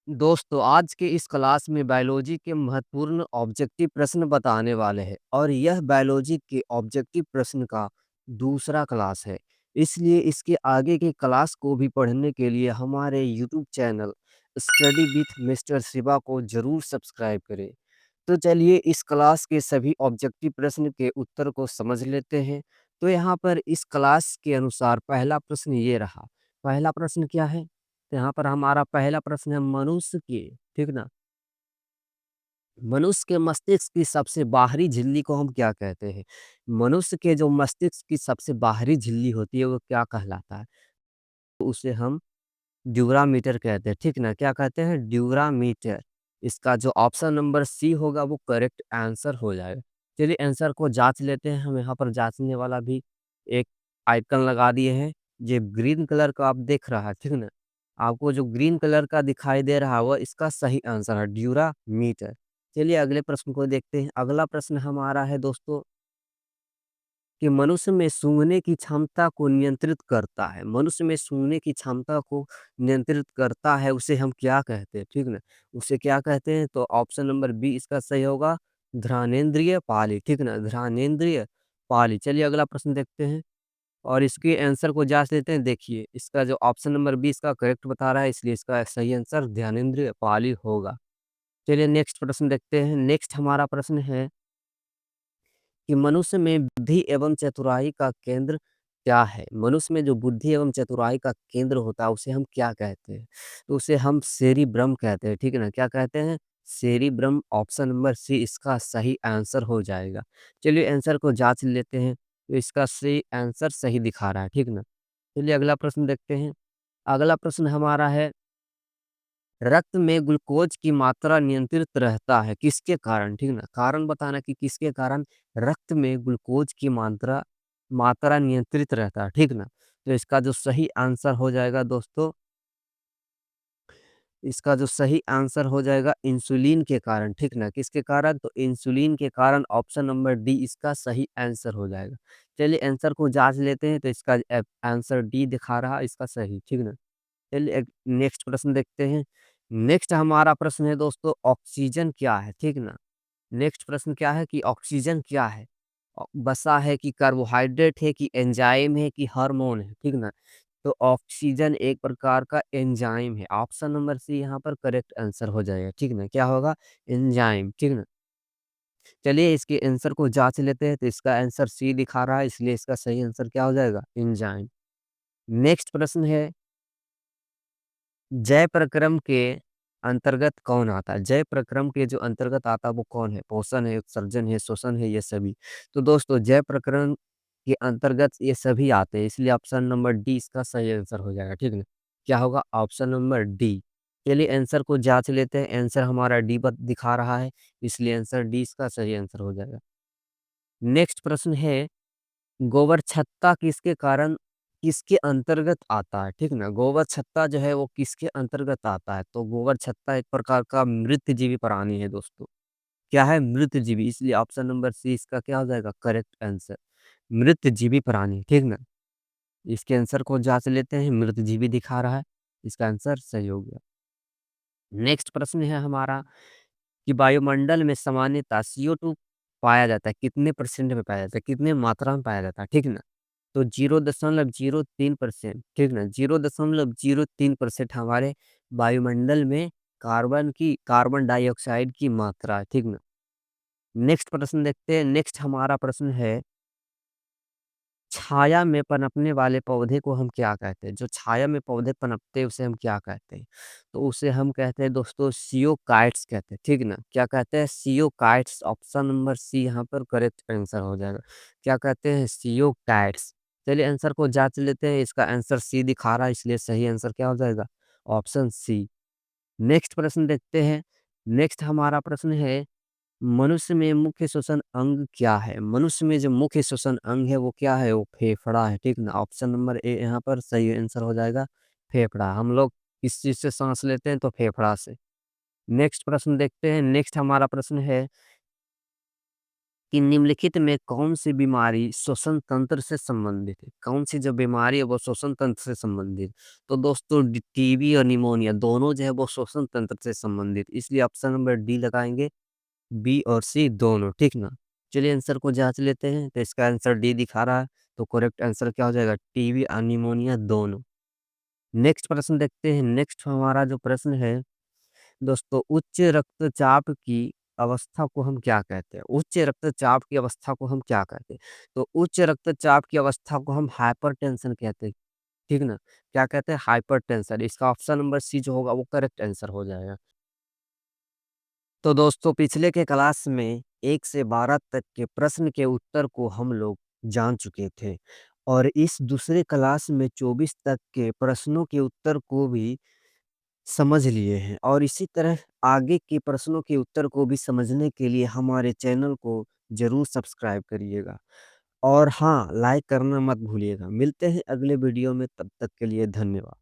दोस्तों आज के इस क्लास में बायोलॉजी के महत्वपूर्ण ऑब्जेक्टिव प्रश्न बताने वाले हैं और यह बायोलॉजी के ऑब्जेक्टिव प्रश्न का दूसरा क्लास है। इसलिए इसके आगे के क्लास को भी पढ़ने के लिए हमारे YouTube channel study with mister Shiva को जरूर सब्सक्राइब करें। तो चलिए इस क्लास के सभी ऑब्जेक्टिव प्रश्न के उत्तर को समझ लेते हैं। तो यहाँ पर इस क्लास के अनुसार पहला प्रश्न ये रहा। पहला प्रश्न क्या है? तो यहाँ पर हमारा पहला प्रश्न है मनुष्य के, ठीक ना? मनुष्य के मस्तिष्क की सबसे बाहरी झिल्ली को हम क्या कहते हैं? मनुष्य के जो मस्तिष्क की सबसे बाहरी झिल्ली होती है वो क्या कहलाता है? तो उसे हम ड्यूरामीटर कहते हैं, ठीक ना? क्या कहते हैं? ड्यूरामीटर। इसका जो ऑप्शन नंबर सी होगा वो करेक्ट आंसर हो जाएगा। चलिए आंसर को जाँच लेते हैं। हम यहाँ पर जाँचने वाला भी एक आइकन लगा दिए हैं। ये ग्रीन कलर का आप देख रहा है, ठीक ना? आपको जो ग्रीन कलर का दिखाई दे रहा है वो इसका सही आंसर है ड्यूरामीटर। चलिए अगले प्रश्न को देखते हैं। अगला प्रश्न हमारा है दोस्तों कि मनुष्य में सूंघने की क्षमता को नियंत्रित करता है। मनुष्य में सूंघने की क्षमता को नियंत्रित करता है, उसे हम क्या कहते हैं? ठीक ना? उसे क्या कहते हैं? तो ऑप्शन नंबर बी इसका सही होगा, घ्राणेंद्रिय पाली, ठीक ना? घ्राणेंद्रिय पाली। चलिए अगला प्रश्न देखते हैं और इसके आंसर को जाँच लेते हैं। देखिए, इसका जो ऑप्शन नंबर बी इसका करेक्ट बता रहा है, इसलिए इसका सही आंसर ध्यानेंद्रिय पाली होगा। चलिए नेक्स्ट प्रश्न देखते हैं। नेक्स्ट हमारा प्रश्न है कि मनुष्य में बुद्धि एवं चतुराई का केंद्र क्या है? मनुष्य में जो बुद्धि एवं चतुराई का केंद्र होता है उसे हम क्या कहते हैं? तो उसे हम सेरिब्रम कहते हैं, ठीक है ना? क्या कहते हैं? सेरिब्रम। ऑप्शन नंबर सी इसका सही आंसर हो जाएगा। चलिए आंसर को जाँच लेते हैं, तो इसका सही आंसर सही दिखा रहा है, ठीक ना? चलिए अगला प्रश्न देखते हैं। अगला प्रश्न हमारा है रक्त में ग्लूकोज की मात्रा नियंत्रित रहता है किसके कारण? ठीक ना? कारण बताना कि किसके कारण रक्त में ग्लूकोज की मात्रा मात्रा नियंत्रित रहता है, ठीक ना? तो इसका जो सही आंसर हो जाएगा दोस्तों, इसका जो सही आंसर हो जाएगा इंसुलिन के कारण, ठीक ना? किसके कारण? तो इंसुलिन के कारण। ऑप्शन नंबर डी इसका सही आंसर हो जाएगा। चलिए आंसर को जाँच लेते हैं, तो इसका आंसर डी दिखा रहा है इसका सही, ठीक ना? चलिए एक नेक्स्ट प्रश्न देखते हैं। नेक्स्ट हमारा प्रश्न है दोस्तों ऑक्सीजन क्या है? ठीक ना? नेक्स्ट प्रश्न क्या है कि ऑक्सीजन क्या है? वसा है कि कार्बोहाइड्रेट है कि एंजाइम है कि हार्मोन है? ठीक ना? तो ऑक्सीजन एक प्रकार का एंजाइम है। ऑप्शन नंबर सी यहाँ पर करेक्ट आंसर हो जाएगा, ठीक ना? क्या होगा? एंजाइम, ठीक ना? चलिए इसके आंसर को जाँच लेते हैं, तो इसका आंसर सी दिखा रहा है, इसलिए इसका सही आंसर क्या हो जाएगा? एंजाइम। नेक्स्ट प्रश्न है जय प्रक्रम के अंतर्गत कौन आता है? जय प्रक्रम के जो अंतर्गत आता है वो कौन है? पोषण है, उत्सर्जन है, शोषण है, ये सभी। तो दोस्तों जय प्रक्रम के अंतर्गत ये सभी आते हैं, इसलिए ऑप्शन नंबर डी इसका सही आंसर हो जाएगा, ठीक है? क्या होगा? Option number D. चलिए आंसर को जांच लेते हैं। आंसर हमारा डी दिखा रहा है, इसलिए आंसर डी इसका सही आंसर हो जाएगा। नेक्स्ट प्रश्न है गोबर छत्ता किसके कारण किसके अंतर्गत आता है? ठीक ना? गोबर छत्ता जो है वो किसके अंतर्गत आता है? तो गोबर छत्ता एक प्रकार का मृतजीवी प्राणी है दोस्तों। क्या है? मृतजीवी, इसलिए ऑप्शन नंबर सी इसका क्या हो जाएगा? Correct answer. मृतजीवी प्राणी, ठीक ना? इसके आंसर को जांच लेते हैं। मृतजीवी दिखा रहा है, इसका आंसर सही हो गया। नेक्स्ट प्रश्न है हमारा कि वायुमंडल में सामान्यतः CO2 पाया जाता है, कितने परसेंट में पाया जाता है? कितने मात्रा में पाया जाता है? ठीक ना? तो 0.03%, ठीक ना? 0.03% हमारे वायुमंडल में कार्बन डाइऑक्साइड की मात्रा है, ठीक ना? नेक्स्ट प्रश्न देखते हैं। नेक्स्ट हमारा प्रश्न है छाया में पनपने वाले पौधे को हम क्या कहते हैं? जो छाया में पौधे पनपते हैं उसे हम क्या कहते हैं? तो उसे हम कहते हैं दोस्तों सियोकाइट्स कहते हैं, ठीक ना? क्या कहते हैं? सियोकाइट्स। ऑप्शन नंबर सी यहाँ पर करेक्ट आंसर हो जाएगा। क्या कहते हैं? सियोकाइट्स। चलिए आंसर को जाँच लेते हैं। इसका आंसर सी दिखा रहा है, इसलिए सही आंसर क्या हो जाएगा? Option C. नेक्स्ट प्रश्न देखते हैं। नेक्स्ट हमारा प्रश्न है मनुष्य में मुख्य श्वसन अंग क्या है? मनुष्य में जो मुख्य श्वसन अंग है वो क्या है? वो फेफड़ा है, ठीक ना? ऑप्शन नंबर ए यहाँ पर सही आंसर हो जाएगा, फेफड़ा। हम लोग किस चीज़ से साँस लेते हैं? तो फेफड़ा से। नेक्स्ट प्रश्न देखते हैं। नेक्स्ट हमारा प्रश्न है कि निम्नलिखित में कौन-सी बीमारी श्वसन तंत्र से संबंधित है? कौन-सी जो बीमारी है वो श्वसन तंत्र से संबंधित? तो दोस्तों टीबी और निमोनिया दोनों जो है वो श्वसन तंत्र से संबंधित, इसलिए ऑप्शन नंबर डी लगाएँगे, बी और सी दोनों, ठीक ना? चलिए आंसर को जाँच लेते हैं, तो इसका आंसर डी दिखा रहा है, तो करेक्ट आंसर क्या हो जाएगा? टीबी और निमोनिया दोनों। नेक्स्ट प्रश्न देखते हैं, नेक्स्ट हमारा जो प्रश्न है दोस्तों, उच्च रक्तचाप की अवस्था को हम क्या कहते हैं? उच्च रक्तचाप की अवस्था को हम क्या कहते हैं? तो उच्च रक्तचाप की अवस्था को हम हाइपरटेंशन कहते हैं, ठीक ना? क्या कहते हैं? हाइपरटेंशन। इसका ऑप्शन नंबर सी जो होगा वो करेक्ट आंसर हो जाएगा। तो दोस्तों पिछले के क्लास में 1 से 12 तक के प्रश्न के उत्तर को हम लोग जान चुके थे और इस दूसरे क्लास में 24 तक के प्रश्नों के उत्तर को भी समझ लिए हैं और इसी तरह आगे के प्रश्नों के उत्तर को भी समझने के लिए हमारे चैनल को ज़रूर सब्सक्राइब करिएगा और हाँ, लाइक करना मत भूलिएगा। मिलते हैं अगले वीडियो में, तब तक के लिए धन्यवाद।